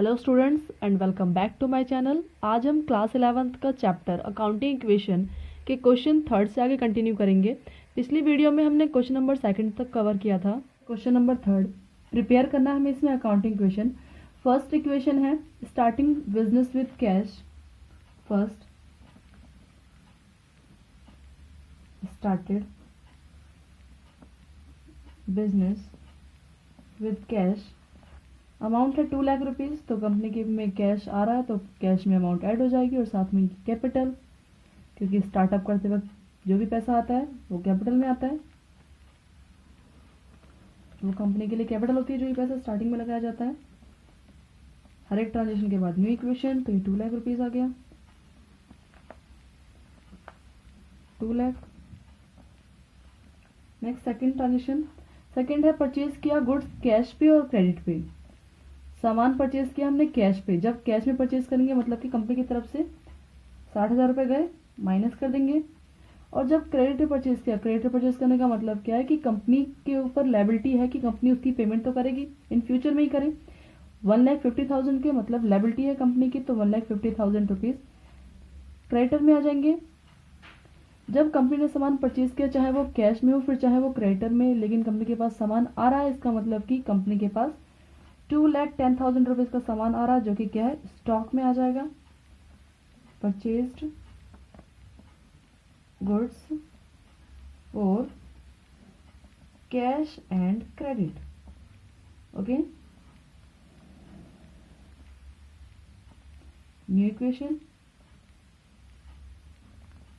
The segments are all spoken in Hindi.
Hello students and welcome back to my channel. आज हम क्लास 11th का चैप्टर अकाउंटिंग इक्वेशन के क्वेश्चन थर्ड से आगे कंटिन्यू करेंगे। पिछली वीडियो में हमने क्वेश्चन नंबर सेकंड तक कवर किया था। क्वेश्चन नंबर थर्ड प्रिपेयर करना हमें इसमें अकाउंटिंग इक्वेशन। फर्स्ट इक्वेशन है starting business with cash. First started business with cash, amount है 2 लाख रुपीज़। तो कंपनी के में कैश आ रहा है तो कैश में अमाउंट ऐड हो जाएगी और साथ में कैपिटल, क्योंकि स्टार्टअप करते वक्त जो भी पैसा आता है वो कैपिटल में आता है, वो कंपनी के लिए कैपिटल होती है जो ये पैसा स्टार्टिंग में लगाया जाता है। हर एक ट्रांजेक्शन के बाद न्यू इक्वेशन, तो ये 2 लाख रुपीज़ आ गया, 2 lakh. Next second transaction, second है परचेज किया गुड्स कैश पे और क्रेडिट पे। सामान परचेज किया हमने कैश पे। जब कैश में परचेज करेंगे मतलब कि कंपनी की तरफ से 60,000 रुपये गए, माइनस कर देंगे। और जब क्रेडिट पे परचेज किया, क्रेडिट पे परचेज करने का मतलब क्या है कि कंपनी के ऊपर लायबिलिटी है कि कंपनी उसकी पेमेंट तो करेगी, इन फ्यूचर में ही करे। 1,50,000 के मतलब लायबिलिटी है कंपनी की, तो 1,50,000 रुपीज़ क्रेडिटर में आ जाएंगे। जब कंपनी ने सामान परचेज किया, चाहे वो कैश में हो फिर चाहे वो क्रेडिटर में, लेकिन कंपनी के पास सामान आ रहा है, इसका मतलब कि कंपनी के पास 2,10,000 रुपीज़ का सामान आ रहा है, जो कि क्या है, स्टॉक में आ जाएगा। परचेज्ड गुड्स और cash and credit. Okay, new equation,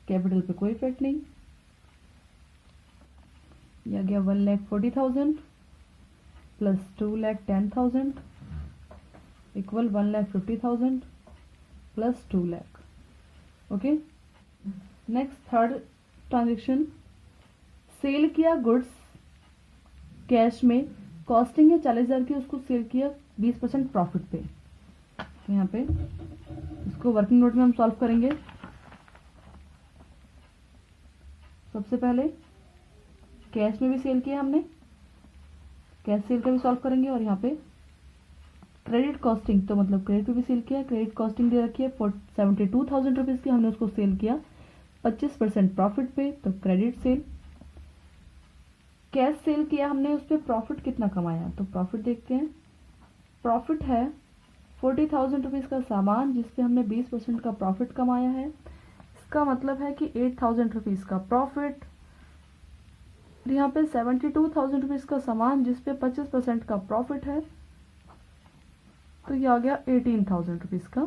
capital पे कोई इफेक्ट नहीं, यह गया 1,40,000 plus 2,10,000 equal 1,50,000 plus 2 lakh. Okay, next third transaction, sell किया गुड्स कैश में, कॉस्टिंग है 40,000 की, उसको सेल किया 20% प्रॉफिट पे। तो यहाँ पे इसको वर्किंग नोट में हम सॉल्व करेंगे। सबसे पहले कैश में भी सेल किया हमने, कैश सेल का भी सॉल्व करेंगे। और यहाँ पे क्रेडिट कॉस्टिंग, तो मतलब क्रेडिट पे भी सेल किया, क्रेडिट कॉस्टिंग दे रखी है 72,000 रुपीज़ की, हमने उसको सेल किया 25% प्रॉफिट पे, तो क्रेडिट सेल। कैश सेल किया हमने, उस पर प्रॉफिट कितना कमाया, तो प्रॉफिट देखते हैं। प्रॉफिट है 40,000 रुपीज़ का सामान जिसपे हमने 20% का प्रॉफिट कमाया है, इसका मतलब है कि 8,000 रुपीज़ का प्रॉफिट। यहाँ पे 72,000 रुपीज़ का सामान जिसपे 25% का प्रॉफिट है, तो ये आ गया 18,000 रुपीज़ का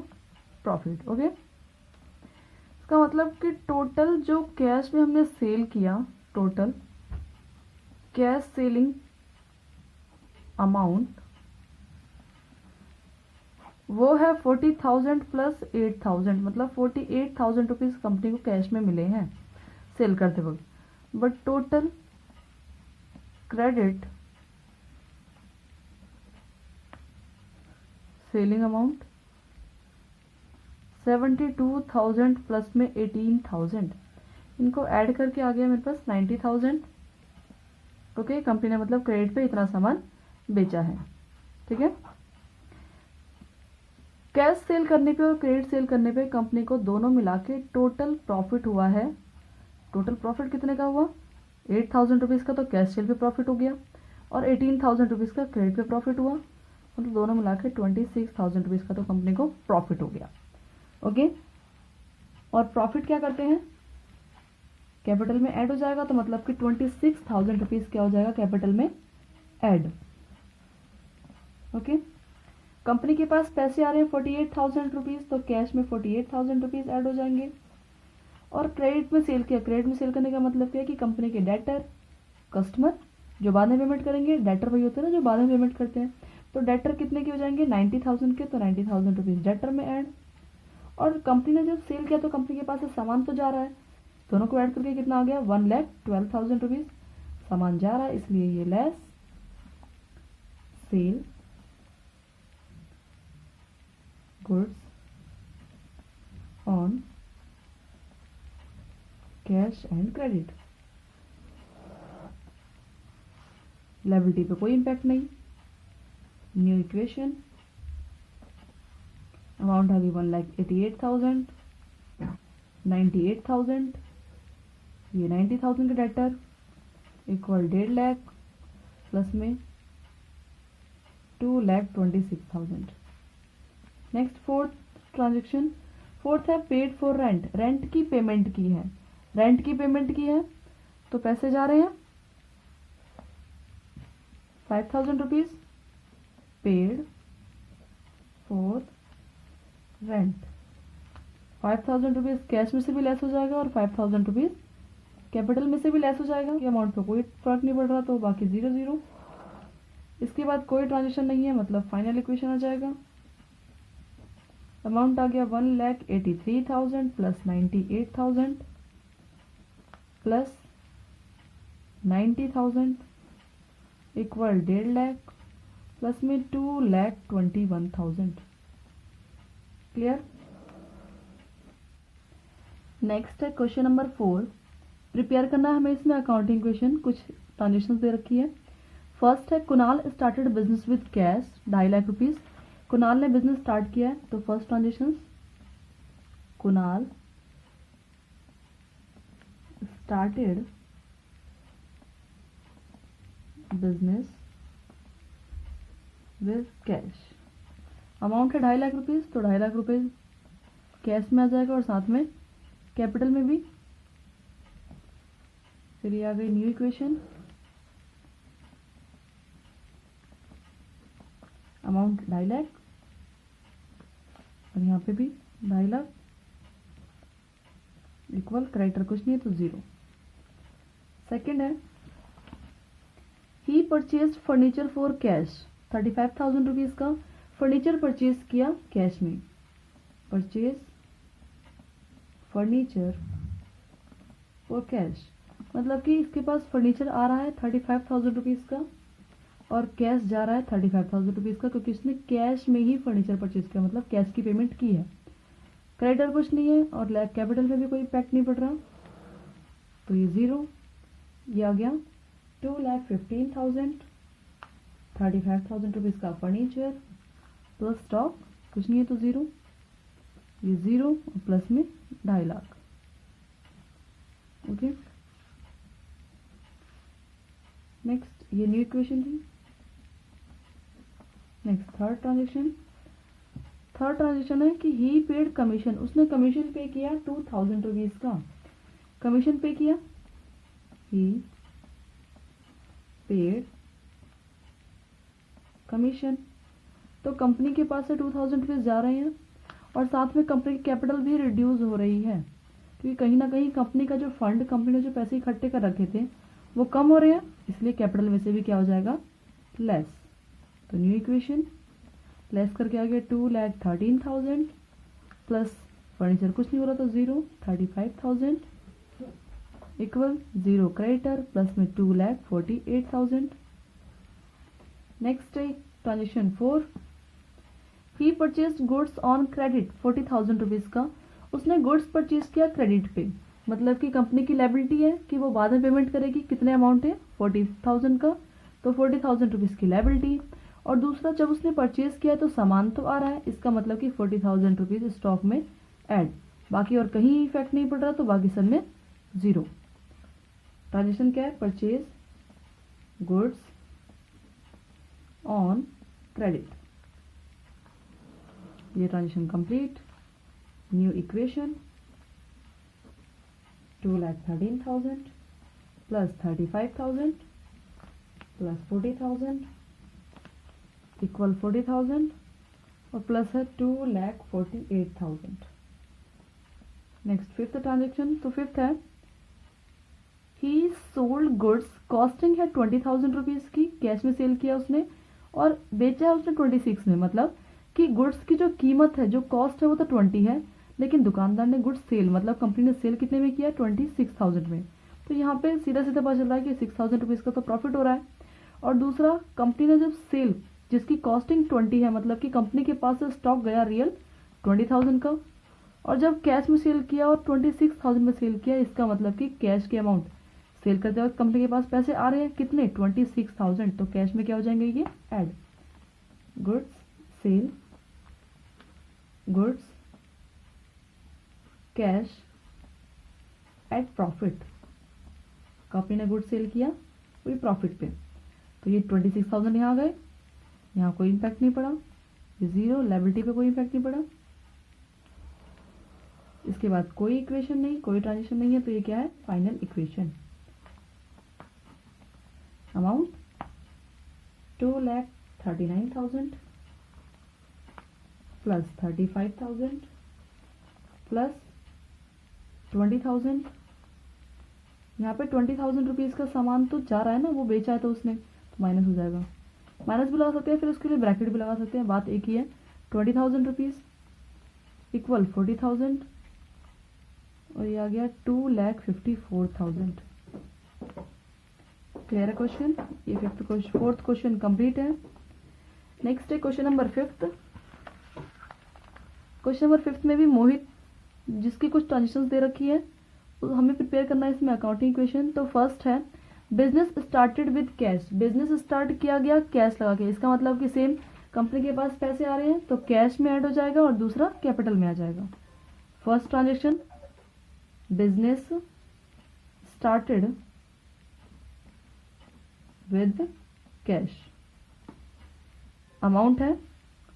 प्रॉफिट। ओके, इसका मतलब कि टोटल जो कैश में हमने सेल किया, टोटल कैश सेलिंग अमाउंट वो है 40,000 प्लस 8,000, मतलब 48,000 रुपीज़ कंपनी को कैश में मिले हैं सेल करते वक्त। But total credit selling amount 72,000 plus में 18,000, इनको ऐड करके आ गया मेरे पास 90,000। ओके, कंपनी ने मतलब क्रेडिट पे इतना सामान बेचा है। ठीक है, कैश सेल करने पे और क्रेडिट सेल करने पे कंपनी को दोनों मिला के टोटल प्रॉफिट हुआ है। टोटल प्रॉफिट कितने का हुआ, 8,000 रुपीज़ का तो कैश सेल पे प्रॉफिट हो गया, और 18,000 रुपीज़ का क्रेडिट पे प्रॉफिट हुआ, मतलब दोनों मिला के 26,000 रुपीज़ का तो कंपनी को प्रॉफिट हो गया। ओके, और प्रॉफिट क्या करते हैं, कैपिटल में ऐड हो जाएगा, तो मतलब कि 26,000 रुपीज़ क्या हो जाएगा, कैपिटल में ऐड। ओके, कंपनी के पास पैसे आ रहे हैं 48,000 रुपीज़, तो कैश में 48,000 रुपीज़ ऐड हो जाएंगे। और क्रेडिट में सेल किया, क्रेडिट में सेल करने का मतलब क्या है कि कंपनी के डेटर, कस्टमर जो बाद में पेमेंट करेंगे, डेटर वही होते हैं ना जो बाद में पेमेंट करते हैं, तो डेटर कितने के हो जाएंगे, 90,000 के, तो 90,000 रुपीज़ डेटर में ऐड। और कंपनी ने जब सेल किया तो कंपनी के पास से सामान तो जा रहा है, दोनों को ऐड करके कितना आ गया, 1,12,000 रुपीज़ सामान जा रहा है, इसलिए ये less sell goods on cash and credit. Liability पे कोई इम्पैक्ट नहीं। न्यू इक्वेशन, अमाउंट आ गई 1,88,000, 98,000, ये 90,000 का डेटर इक्वल 1.5 लाख प्लस में 2,26,000। नेक्स्ट फोर्थ ट्रांजेक्शन, फोर्थ है पेड फॉर रेंट, रेंट की पेमेंट की है, रेंट की पेमेंट की है तो पैसे जा रहे हैं 5,000 rupees paid for rent. 5,000 rupees cash में से भी लेस हो जाएगा और 5,000 रुपीज कैपिटल में से भी लेस हो जाएगा। ये अमाउंट पे कोई फर्क नहीं पड़ रहा तो बाकी 0 0। इसके बाद कोई ट्रांजेक्शन नहीं है, मतलब फाइनल इक्वेशन आ जाएगा। अमाउंट आ गया 1,83,000 plus 98,000 plus 90,000 equal 1.5 lakh plus में 2,21,000। क्लियर। नेक्स्ट है क्वेश्चन नंबर 4। प्रिपेयर करना है हमें इसमें अकाउंटिंग क्वेश्चन, कुछ ट्रांजेक्शन दे रखी है। फर्स्ट है Kunal started business with cash 2.5 lakh rupees. Kunal ने बिजनेस स्टार्ट किया है तो first transaction, Kunal started business with cash. Amount है 2.5 लाख रुपीज तो 2.5 लाख रुपीज कैश में आ जाएगा और साथ में कैपिटल में भी। फिर ये आ गई न्यू इक्वेशन, अमाउंट 2.5 लाख और यहाँ पे भी 2.5 लाख इक्वल क्रेडिटर कुछ नहीं है तो 0। सेकंड है ही purchase furniture for cash 35,000 rupees का फर्नीचर परचेज किया कैश में। परचेज फर्नीचर फॉर कैश मतलब कि इसके पास फर्नीचर आ रहा है 35,000 रुपीज का और कैश जा रहा है 35,000 रुपीज का, क्योंकि उसने कैश में ही फर्नीचर परचेज किया, मतलब कैश की पेमेंट की है। क्रेडिटर कुछ नहीं है और कैपिटल में भी कोई इम्पैक्ट नहीं पड़ रहा तो ये 0। ये आ गया 2,15,000, 35,000 रुपीज का फर्नीचर प्लस स्टॉक कुछ नहीं है तो 0। ये 0 और प्लस में 2.5 लाख। ओके, नेक्स्ट ये न्यू इक्वेशन थी। Next third transaction, third transaction है कि ही पेड कमीशन, उसने कमीशन पे किया 2,000 रुपीज का, कमीशन पे किया, ही पेड कमीशन। तो कंपनी के पास से 2,000 रुपीज जा रहे हैं और साथ में कंपनी की कैपिटल भी रिड्यूस हो रही है, क्योंकि कहीं ना कहीं कंपनी का जो फंड, कंपनी ने जो पैसे इकट्ठे कर रखे थे वो कम हो रहे हैं, इसलिए कैपिटल में से भी क्या हो जाएगा लेस। तो न्यू इक्वेशन लेस करके आ गया 2,13,000 प्लस फर्नीचर कुछ नहीं हो रहा तो 0, 35,000 इक्वल 0 क्रेडिटर प्लस में 2,48,000। नेक्स्ट है transaction 4, he purchase goods on credit 40,000 rupees का, उसने गुड्स परचेज किया क्रेडिट पे, मतलब कि कंपनी की लायबिलिटी है कि वो बाद में पेमेंट करेगी। कितने अमाउंट है 40,000 का, तो 40,000 रुपीज की लायबिलिटी। और दूसरा जब उसने परचेज किया तो सामान तो आ रहा है, इसका मतलब कि 40,000 रुपीज स्टॉक में ऐड, बाकी और कहीं इफेक्ट नहीं पड़ रहा तो बाकी सब में 0। ट्रांजेक्शन क्या है, परचेज गुड्स ऑन क्रेडिट। ये transaction complete. New equation 2,13,000 plus 35,000 plus 40,000 equal 40,000 और प्लस है 2,48,000। नेक्स्ट फिफ्थ ट्रांजेक्शन, तो फिफ्थ है ही सोल्ड गुड्स कॉस्टिंग है 20,000 रुपीज की, कैश में सेल किया उसने और बेचा है उसने 26 में, मतलब कि गुड्स की जो कीमत है, जो कॉस्ट है वो तो 20 है, लेकिन दुकानदार ने गुड्स सेल, मतलब कंपनी ने सेल कितने में किया 26,000 में। तो यहाँ पे सीधा सीधा पता चल रहा है कि 6,000 रुपीज का तो प्रॉफिट हो रहा है। और दूसरा कंपनी ने जब सेल जिसकी कॉस्टिंग 20 है, मतलब कि कंपनी के पास से स्टॉक गया रियल 20,000 का, और जब कैश में सेल किया और 26,000 में सेल किया, इसका मतलब कि कैश के अमाउंट सेल करते वक्त कंपनी के पास पैसे आ रहे हैं कितने 26,000, तो कैश में क्या हो जाएंगे ये add. Goods sell goods cash at profit, company ने गुड्स सेल किया वही प्रॉफिट पे, तो ये 26,000 यहाँ आ गए, यहाँ कोई इम्पैक्ट नहीं पड़ा, ये 0, लायबिलिटी पे कोई इम्पैक्ट नहीं पड़ा। इसके बाद कोई इक्वेशन नहीं, कोई ट्रांजेक्शन नहीं है, तो ये क्या है, final equation. Amount 2,39,000 plus 35,000 plus 20,000। यहाँ पे 20,000 रुपीज़ का सामान तो जा रहा है ना, वो बेचा है तो उसने, तो माइनस हो जाएगा। माइनस भी लगा सकते हैं, फिर उसके लिए ब्रैकेट भी लगा सकते हैं, बात एक ही है। 20,000 रुपीज़ इक्वल 40,000 और ये आ गया 2,54,000। क्लियर है क्वेश्चन? ये फोर्थ क्वेश्चन कंप्लीट है। नेक्स्ट है क्वेश्चन नंबर 5। क्वेश्चन नंबर 5 में भी मोहित जिसकी कुछ ट्रांजेक्शन्स दे रखी है, तो हमें प्रिपेयर करना है इसमें अकाउंटिंग इक्वेशन। तो फर्स्ट है business started with cash, business start किया गया कैश लगा के, इसका मतलब कि सेम कंपनी के पास पैसे आ रहे हैं तो कैश में ऐड हो जाएगा और दूसरा कैपिटल में आ जाएगा। First transaction business started with cash, amount है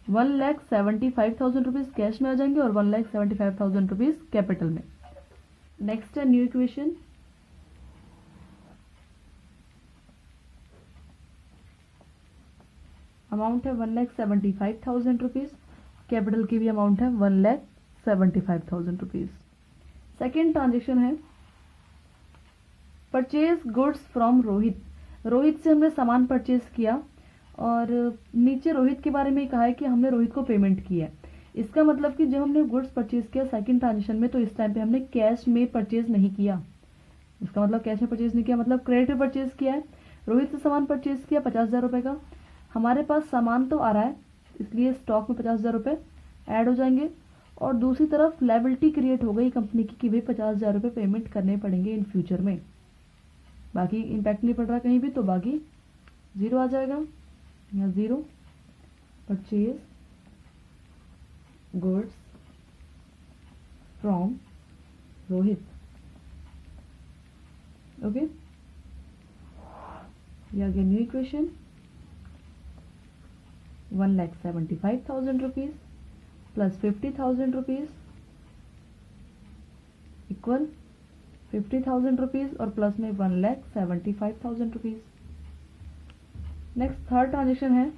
1,75,000 रुपीज़ कैश में आ जाएंगे और 1,75,000 रुपीज़ कैपिटल में। नेक्स्ट है न्यू इक्वेशन, अमाउंट है 1,75,000 रुपीज़, कैपिटल की भी अमाउंट है 1,75,000 रुपीज़। सेकेंड ट्रांजेक्शन है purchase goods from Rohit, Rohit से हमने सामान परचेज किया और नीचे रोहित के बारे में कहा है कि हमने रोहित को पेमेंट की है। इसका मतलब कि जब हमने गुड्स परचेज किया सेकंड ट्रांजेक्शन में, तो इस टाइम पे हमने कैश में परचेज नहीं किया। इसका मतलब कैश में परचेज नहीं किया, मतलब क्रेडिट पे परचेज किया है। रोहित से सामान परचेज किया 50,000 रुपये का, हमारे पास सामान तो आ रहा है इसलिए स्टॉक में 50,000 रुपये ऐड हो जाएंगे और दूसरी तरफ लायबिलिटी क्रिएट हो गई कंपनी की कि भाई 50,000 रुपये पेमेंट करने पड़ेंगे इन फ्यूचर में। बाकी इम्पैक्ट नहीं पड़ रहा कहीं भी, तो बाकी 0 आ जाएगा, यहाँ 0। Purchase goods from Rohit, okay. ये आ गया new equation, 1,75,000 rupees plus 50,000 rupees equal 50,000 rupees और प्लस में 1,75,000 रुपीज़। नेक्स्ट थर्ड ट्रांजेक्शन है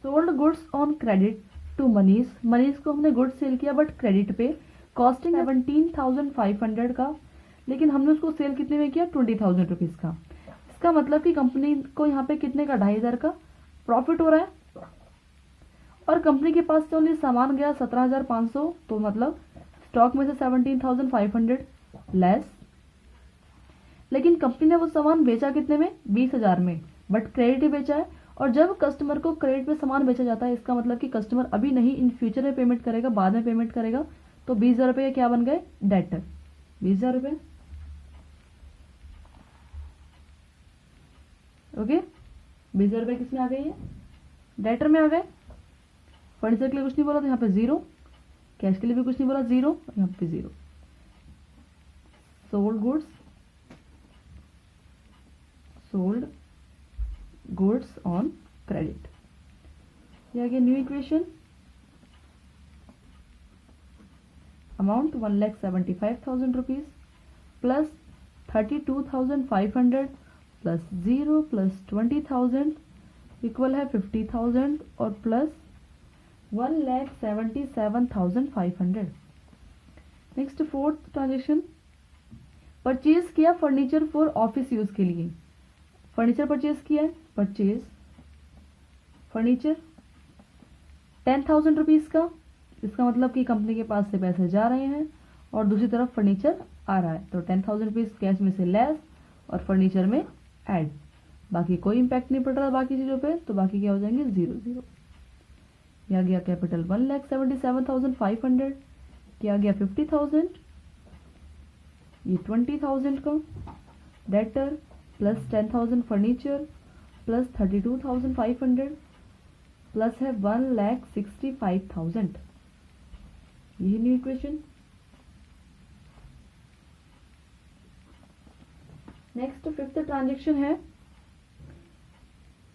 sold goods on credit to Manish, Manish को हमने गुड्स सेल किया बट क्रेडिट पे, कॉस्टिंग 17,500 का, लेकिन हमने उसको सेल कितने में किया, 20,000 रुपीज़ का। इसका मतलब कि कंपनी को यहाँ पे कितने का, 2,500 का प्रॉफिट हो रहा है और कंपनी के पास से ओनली सामान गया 17,500, तो मतलब स्टॉक में से 17,500 लेस, लेकिन कंपनी ने वो सामान बेचा कितने में, 20,000 में, बट क्रेडिट ही बेचा है। और जब कस्टमर को क्रेडिट पे सामान बेचा जाता है, इसका मतलब कि कस्टमर अभी नहीं इन फ्यूचर में पेमेंट करेगा, बाद में पेमेंट करेगा, तो 20,000 रुपये क्या बन गए, डेटर। 20,000 रुपये, ओके। 20,000 रुपये किसमें आ गए, ये डेटर में आ गए। फर्नीचर के लिए कुछ नहीं बोला तो यहाँ पे 0, कैश के लिए भी कुछ नहीं बोला 0, यहाँ पे 0। सोल्ड गुड्स ऑन क्रेडिट, ये आ गया new equation, amount 1,75,000 rupees plus 32,500 plus 0 plus 20,000 equal है 50,000 और plus 1,77,500। Next fourth transaction, purchase किया फर्नीचर फॉर ऑफिस यूज के लिए, फर्नीचर परचेज किया है, परचेज फर्नीचर 10,000 रुपीज़ का, इसका मतलब कि कंपनी के पास से पैसे जा रहे हैं और दूसरी तरफ फर्नीचर आ रहा है, तो 10,000 रुपीज़ कैश में से लेस और फर्नीचर में ऐड, बाकी कोई इम्पैक्ट नहीं पड़ रहा बाकी चीज़ों पे, तो बाकी क्या हो जाएंगे 0 0। किया गया कैपिटल 1,77,500, किया गया 50,000, ये 20,000 का debtor plus 10,000 furniture plus 32,500 plus है 1,65,000। यही new equation. Next fifth transaction है,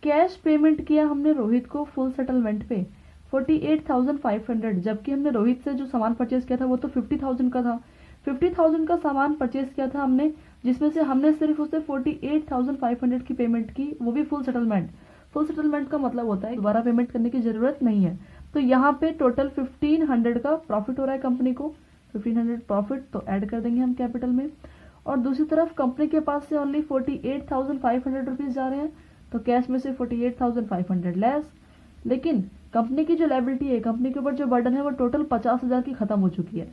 कैश पेमेंट किया हमने रोहित को फुल सेटलमेंट पे 48,500, जबकि हमने रोहित से जो सामान परचेज किया था वो तो 50,000 का था। 50,000 का सामान परचेज किया था हमने, जिसमें से हमने सिर्फ उसे 48,500 की पेमेंट की, वो भी फुल सेटलमेंट। फुल सेटलमेंट का मतलब होता है दोबारा पेमेंट करने की जरूरत नहीं है। तो यहाँ पे टोटल 1500 का प्रॉफिट हो रहा है कंपनी को, 1500 प्रॉफिट, तो ऐड कर देंगे हम कैपिटल में। और दूसरी तरफ कंपनी के पास से ओनली 48,500 रुपीज जा रहे हैं, तो कैश में से 48,500 लेस। लेकिन कंपनी की जो लायबिलिटी है, कंपनी के ऊपर जो बर्डन है, वो टोटल 50,000 की खत्म हो चुकी है,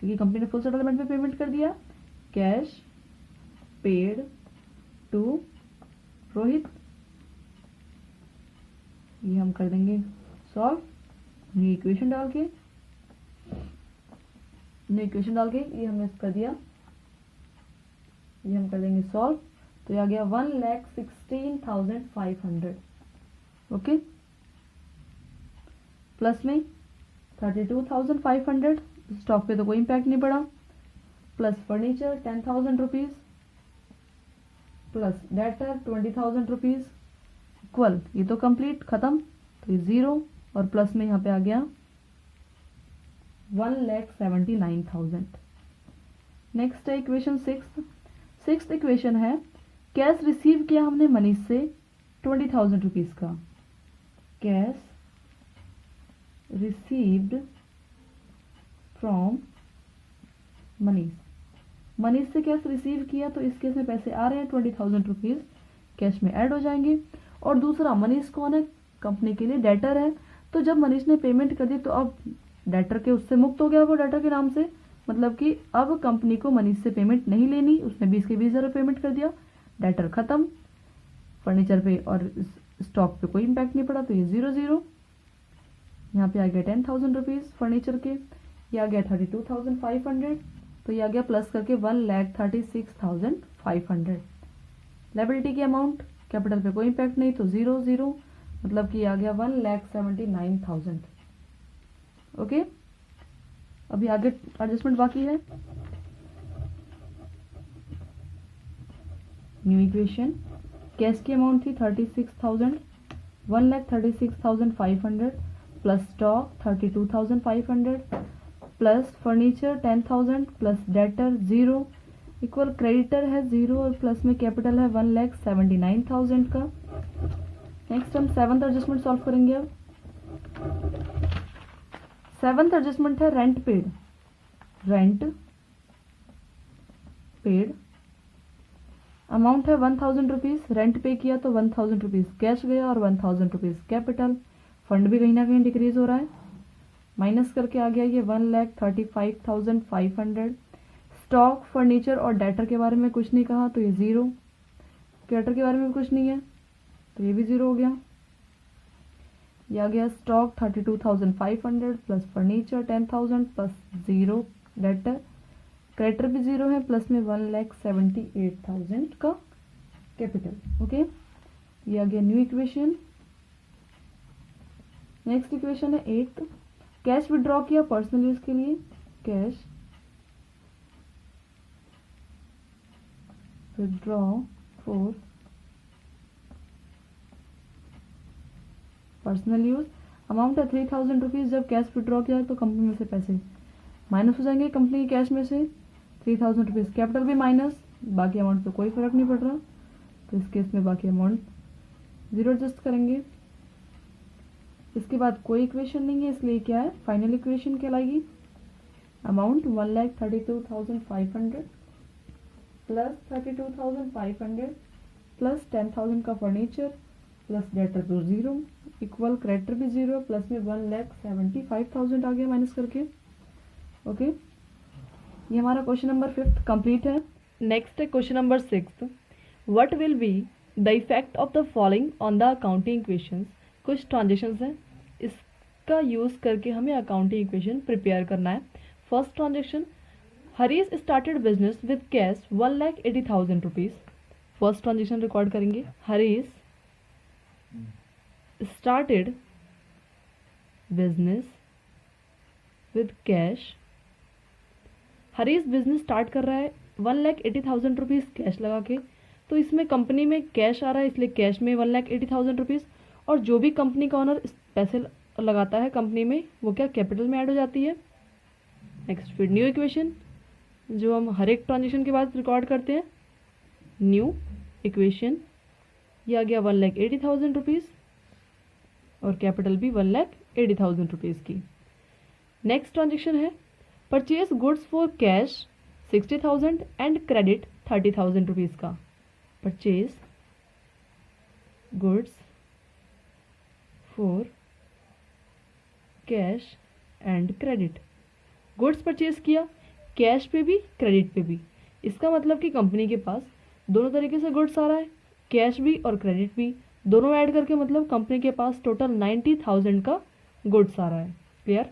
क्योंकि कंपनी ने फुल सेटलमेंट में पेमेंट कर दिया। कैश पेड टू रोहित, ये हम कर देंगे सॉल्व। न्यू इक्वेशन डाल के ये हमने कर दिया, ये हम कर देंगे सॉल्व। तो ये आ गया 1,16,500। ओके, प्लस में 32,500, स्टॉक पे तो कोई इम्पैक्ट नहीं पड़ा, plus furniture 10,000 rupees, plus debtor 20,000 rupees, equal, ये तो कंप्लीट खत्म, तो ये 0, और प्लस में यहाँ पे आ गया 1,79,000। नेक्स्ट है इक्वेशन सिक्स इक्वेशन है, कैश रिसीव किया हमने मनीष से 20,000 रुपीज का, कैश रिसीव्ड फ्रॉम मनीष से कैश रिसीव किया, तो इस केस में पैसे आ रहे हैं 20,000 रुपीज, कैश में ऐड हो जाएंगे। और दूसरा, मनीष कौन है, कंपनी के लिए डेटर है, तो जब मनीष ने पेमेंट कर दी तो अब डेटर के उससे मुक्त हो गया, वो डेटर के नाम से, मतलब कि अब कंपनी को मनीष से पेमेंट नहीं लेनी, उसने 20 के 20,000 पेमेंट कर दिया, डेटर खत्म, फर्नीचर पे और स्टॉक पे कोई इम्पैक्ट नहीं पड़ा, तो ये 0 यहाँ पे आ गया 10,000 रुपीज फर्नीचर के, ये आ गया 32,500, तो ये आ गया प्लस करके 1,36,500। लायबिलिटी की अमाउंट, कैपिटल पे कोई इम्पैक्ट नहीं, तो 0 मतलब कि आ गया 1,79,000। ओके, अभी आगे एडजस्टमेंट बाकी है। न्यू इक्वेशन, कैश की अमाउंट थी 36,000, 1,36,500 plus stock 32,500 plus furniture 10,000 plus debtor 0 equal creditor है 0 और प्लस में कैपिटल है 1,79,000 का। नेक्स्ट हम सेवंथ एडजस्टमेंट सॉल्व करेंगे। अब सेवंथ एडजस्टमेंट है रेंट पेड अमाउंट है 1,000 रुपीज, रेंट पे किया तो 1,000 रुपीज कैश गया और 1,000 रुपीज कैपिटल, फंड भी कहीं ना कहीं डिक्रीज हो रहा है, माइनस करके आ गया ये 1,35,500। स्टॉक, फर्नीचर और डेटर के बारे में कुछ नहीं कहा तो ये 0, क्रेडिटर के बारे में भी कुछ नहीं है तो ये भी 0 हो गया। ये आ गया stock 32,500 plus furniture 10,000 plus 0 debtor, creditor भी 0 है प्लस में 1,78,000 का कैपिटल। ओके, ये आ गया न्यू इक्वेशन। नेक्स्ट इक्वेशन है 8th, कैश विड्रॉ किया पर्सनल यूज के लिए, cash withdraw for personal use, amount है 3,000 रुपीज। जब कैश विड्रॉ किया तो कंपनी में से पैसे माइनस हो जाएंगे, कंपनी के कैश में से 3,000 रुपीज, कैपिटल भी माइनस, बाकी अमाउंट पे कोई फर्क नहीं पड़ रहा, तो इस केस में बाकी अमाउंट 0 एडजस्ट करेंगे। इसके बाद कोई इक्वेशन नहीं है, इसलिए क्या है फाइनल इक्वेशन कहलाएगी। अमाउंट 1,32,500 प्लस 32,500 प्लस 10,000 का फर्नीचर प्लस डेटर तो 0 इक्वल क्रेडिटर भी 0 प्लस में 1,75,000 आ गया माइनस करके। ओके, ये हमारा क्वेश्चन नंबर 5th कंप्लीट है। नेक्स्ट है question number 6th, what will be the effect of the following on the accounting equations. कुछ ट्रांजेक्शन्स हैं, इसका यूज करके हमें अकाउंटिंग इक्वेशन प्रिपेयर करना है। First transaction, Harish started business with cash 1,80,000 rupees. First transaction record करेंगे, Harish started business with cash. Harish business start कर रहा है 1,80,000 रुपीज़ कैश लगा के, तो इसमें कंपनी में कैश आ रहा है इसलिए कैश में 1,80,000 रुपीज़, और जो भी कंपनी का ऑनर पैसे लगाता है कंपनी में वो क्या कैपिटल में ऐड हो जाती है। नेक्स्ट फिर न्यू इक्वेशन, जो हम हर एक ट्रांजेक्शन के बाद रिकॉर्ड करते हैं। न्यू इक्वेशन, ये आ गया 1,80,000 रुपीज़ और कैपिटल भी 1,80,000 रुपीज़ की। नेक्स्ट ट्रांजेक्शन है purchase goods for cash 60,000 and credit 30,000 rupees का। Purchase goods for cash and credit, goods purchase किया कैश पे भी क्रेडिट पे भी, इसका मतलब कि कंपनी के पास दोनों तरीके से गुड्स आ रहा है, कैश भी और क्रेडिट भी, दोनों ऐड करके मतलब कंपनी के पास टोटल 90,000 का गुड्स आ रहा है। क्लियर।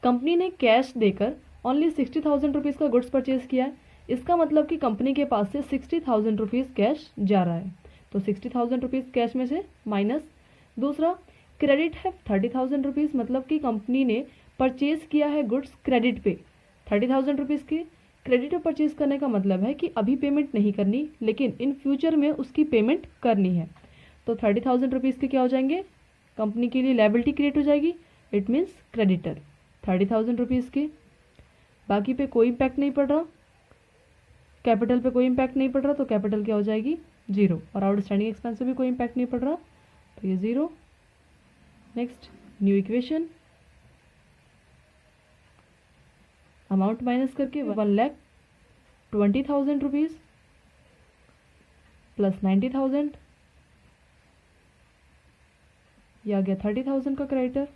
कंपनी ने कैश देकर ओनली 60,000 रुपीज़ का गुड्स परचेज किया है, इसका मतलब कि कंपनी के पास से 60,000 रुपीज़ कैश जा रहा है, तो 60,000 रुपीज़ कैश में से माइनस। दूसरा क्रेडिट है 30,000 रुपीज़, मतलब कि कंपनी ने परचेज किया है गुड्स क्रेडिट पे 30,000 रुपीज़ के। क्रेडिट पे परचेज करने का मतलब है कि अभी पेमेंट नहीं करनी लेकिन इन फ्यूचर में उसकी पेमेंट करनी है, तो 30,000 रुपीज़ के क्या हो जाएंगे, कंपनी के लिए लायबिलिटी क्रिएट हो जाएगी, इट मीन्स क्रेडिटर 30,000 रुपीज़ के। बाकी पे कोई इम्पैक्ट नहीं पड़ रहा, कैपिटल पे कोई इम्पैक्ट नहीं पड़ रहा, तो कैपिटल क्या हो जाएगी 0, और आउटस्टैंडिंग एक्सपेंस पे भी कोई इम्पैक्ट नहीं पड़ रहा, तो ये 0। Next new equation, amount minus करके 1,20,000 रुपीज़ प्लस 90,000, ये आ गया 30,000 का क्रेडिटर,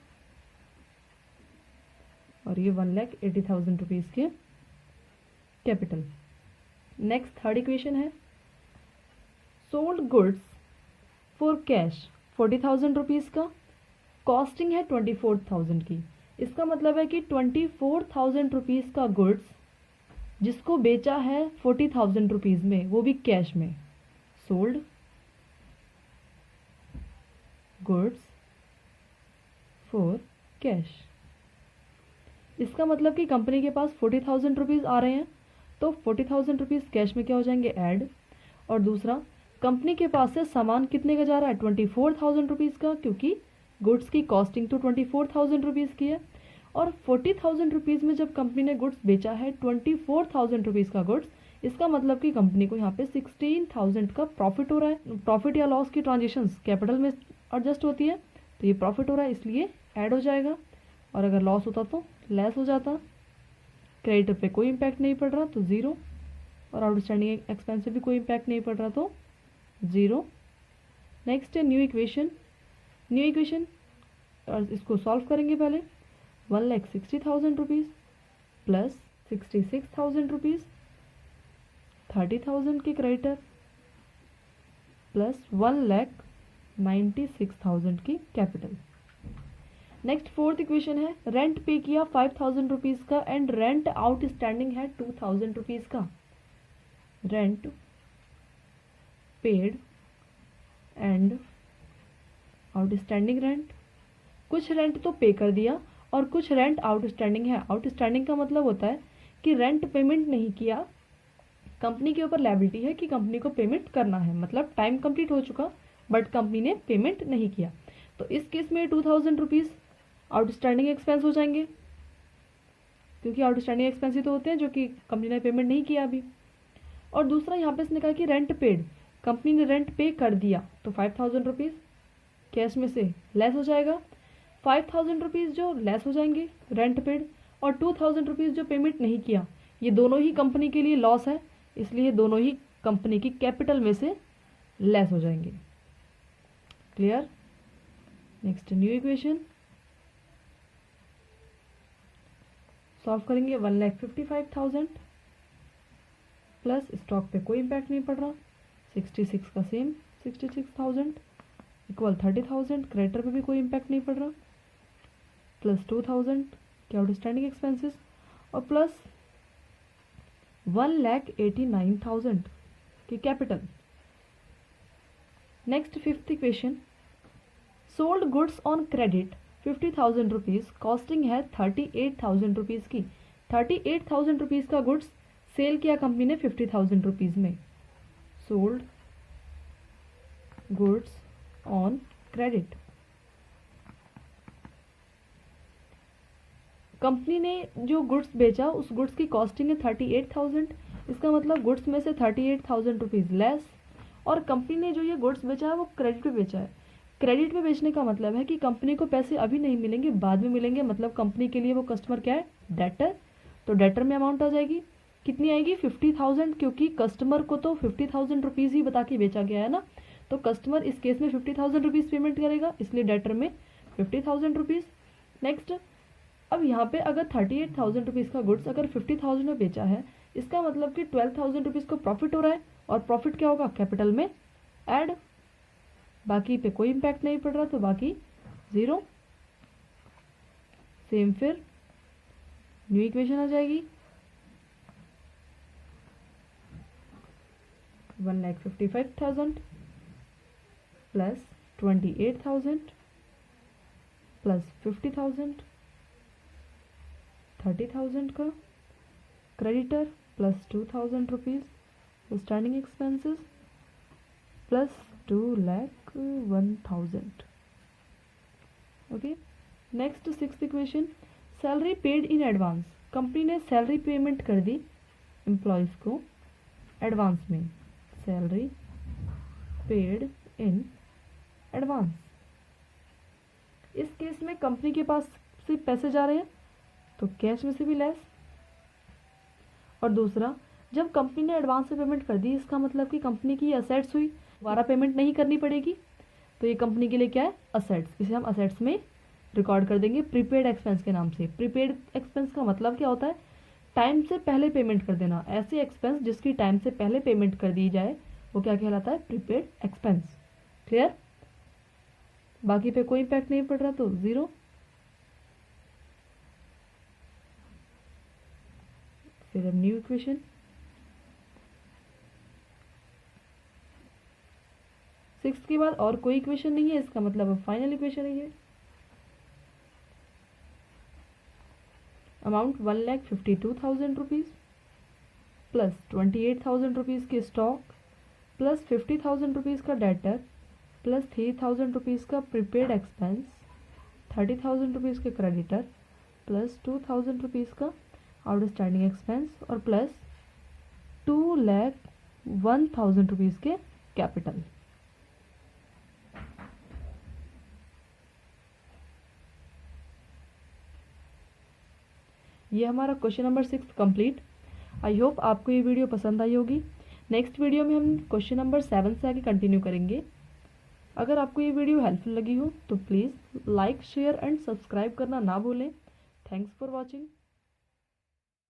और ये 1,80,000 रुपीज़ के कैपिटल। नेक्स्ट थर्ड इक्वेशन है sold goods for cash 40,000 rupees का, कॉस्टिंग है 24,000 की, इसका मतलब है कि 24,000 रुपीज़ का गुड्स जिसको बेचा है 40,000 रुपीज़ में, वो भी कैश में। सोल्ड गुड्स फॉर कैश, इसका मतलब कि कंपनी के पास 40,000 रुपीज़ आ रहे हैं, तो 40,000 रुपीज़ कैश में क्या हो जाएंगे ऐड। और दूसरा कंपनी के पास से सामान कितने का जा रहा है 24,000 रुपीज़ का, क्योंकि गुड्स की कॉस्टिंग तो 24,000 रुपीज़ की है, और 40,000 रुपीज़ में जब कंपनी ने गुड्स बेचा है 24,000 रुपीज़ का गुड्स, इसका मतलब कि कंपनी को यहाँ पे 16,000 का प्रॉफिट हो रहा है। प्रॉफिट या लॉस की ट्रांजेक्शन्स कैपिटल में एडजस्ट होती है, तो ये प्रॉफिट हो रहा है इसलिए ऐड हो जाएगा, और अगर लॉस होता तो लेस हो जाता। क्रेडिट पे कोई इम्पैक्ट नहीं पड़ रहा तो 0, और आउटस्टैंडिंग एक्सपेंस पे भी कोई इम्पैक्ट नहीं पड़ रहा तो 0। नेक्स्ट है न्यू इक्वेशन, न्यू इक्वेशन और इसको सॉल्व करेंगे पहले। 1,60,000 रुपीज़ प्लस 66,000 रुपीज़, 30,000 के क्रेडिटर प्लस 1,96,000 की कैपिटल। नेक्स्ट फोर्थ इक्वेशन है रेंट पे किया 5,000 रुपीज़ का एंड रेंट आउटस्टैंडिंग है 2,000 रुपीज़ का। Rent paid and outstanding rent, कुछ रेंट तो पे कर दिया और कुछ रेंट आउटस्टैंडिंग है। आउटस्टैंडिंग का मतलब होता है कि रेंट पेमेंट नहीं किया, कंपनी के ऊपर लायबिलिटी है कि कंपनी को पेमेंट करना है, मतलब टाइम कंप्लीट हो चुका बट कंपनी ने पेमेंट नहीं किया, तो इस केस में 2,000 रुपीज़ आउटस्टैंडिंग एक्सपेंस हो जाएंगे, क्योंकि आउटस्टैंडिंग एक्सपेंस ही तो होते हैं जो कि कंपनी ने पेमेंट नहीं किया अभी। और दूसरा यहाँ पे इसने कहा कि रेंट पेड, कंपनी ने रेंट पे कर दिया, तो 5,000 रुपीज़ कैश में से लेस हो जाएगा। 5,000 रुपीज़ जो लेस हो जाएंगे रेंट पेड, और 2,000 रुपीज़ जो पेमेंट नहीं किया, ये दोनों ही कंपनी के लिए लॉस है, इसलिए दोनों ही कंपनी की कैपिटल में से लेस हो जाएंगे। Clear. Next new equation solve करेंगे। 1,55,000 प्लस स्टॉक पे कोई इम्पैक्ट नहीं पड़ रहा, 66 का सेम 66,000 इक्वल 30,000, क्रेडिटर पे भी कोई इम्पैक्ट नहीं पड़ रहा, प्लस 2,000 के आउटस्टैंडिंग एक्सपेंसेस, और प्लस 1,89,000 की capital. Next fifth equation sold goods on credit 50,000 rupees, costing है 38,000 रुपीज़ की। 38,000 रुपीज़ का गुड्स सेल किया कंपनी ने 50,000 रुपीज़ में। Sold goods on credit. Company ने जो गुड्स बेचा उस गुड्स की कॉस्टिंग है 38,000, इसका मतलब गुड्स में से 38,000 रुपीज़ लेस, और कंपनी ने जो ये गुड्स बेचा है वो क्रेडिट पे बेचा है। क्रेडिट पे बेचने का मतलब है कि कंपनी को पैसे अभी नहीं मिलेंगे, बाद में मिलेंगे, मतलब कंपनी के लिए वो कस्टमर क्या है, डेटर। तो डेटर में अमाउंट आ जाएगी, कितनी आएगी, 50,000, क्योंकि कस्टमर को तो 50,000 रुपीज़ ही बता के बेचा गया है ना, तो कस्टमर इस केस में 50,000 रुपीज़ पेमेंट करेगा, इसलिए डेटर में 50,000 रुपीज़। नेक्स्ट, अब यहाँ पे अगर 38,000 रुपीज़ का गुड्स अगर 50,000 में बेचा है, इसका मतलब कि 12,000 रुपीज़ को प्रॉफिट हो रहा है, और प्रॉफिट क्या होगा, कैपिटल में ऐड। बाकी पे कोई इम्पैक्ट नहीं पड़ रहा, तो बाकी 0। सेम फिर न्यू इक्वेशन आ जाएगी, 1,55,000 प्लस 28,000 प्लस 50,000, 30,000 का creditor plus 2,000 rupees standing expenses plus 2,01,000। Okay, next sixth equation, salary paid in advance. Company ने सैलरी पेमेंट कर दी एम्प्लॉयज़ को एडवांस में, सैलरी पेड इन एडवांस। इस केस में कंपनी के पास से पैसे जा रहे हैं तो कैश में से भी लेस। और दूसरा, जब कंपनी ने एडवांस में पेमेंट कर दी, इसका मतलब कि कंपनी की असेट्स हुई, दोबारा पेमेंट नहीं करनी पड़ेगी, तो ये कंपनी के लिए क्या है, असेट्स। इसे हम असेट्स में रिकॉर्ड कर देंगे प्रीपेड एक्सपेंस के नाम से। प्रीपेड एक्सपेंस का मतलब क्या होता है, टाइम से पहले पेमेंट कर देना। ऐसे एक्सपेंस जिसकी टाइम से पहले पेमेंट कर दी जाए वो क्या कहलाता है, प्रीपेड एक्सपेंस। क्लियर, बाकी पे कोई इम्पैक्ट नहीं पड़ रहा, तो 0। फिर अब न्यू इक्वेशन, सिक्स के बाद और कोई इक्वेशन नहीं है, इसका मतलब अब फाइनल इक्वेशन है ये। अमाउंट 1,52,000 रुपीज़ प्लस 28,000 रुपीज़ के स्टॉक प्लस 50,000 रुपीज़ का डेटर प्लस 3,000 रुपीज़ का प्रीपेड एक्सपेंस, 30,000 रुपीज़ के क्रेडिटर प्लस 2,000 रुपीज़ का आउटस्टैंडिंग एक्सपेंस और प्लस 2,01,000 रुपीज़ के कैपिटल। ये हमारा question number 6 complete. I hope आपको ये वीडियो पसंद आई होगी। नेक्स्ट वीडियो में हम क्वेश्चन नंबर 7 से आगे कंटिन्यू करेंगे। अगर आपको ये वीडियो हेल्पफुल लगी हो तो please like, share and subscribe करना ना भूलें। Thanks for watching.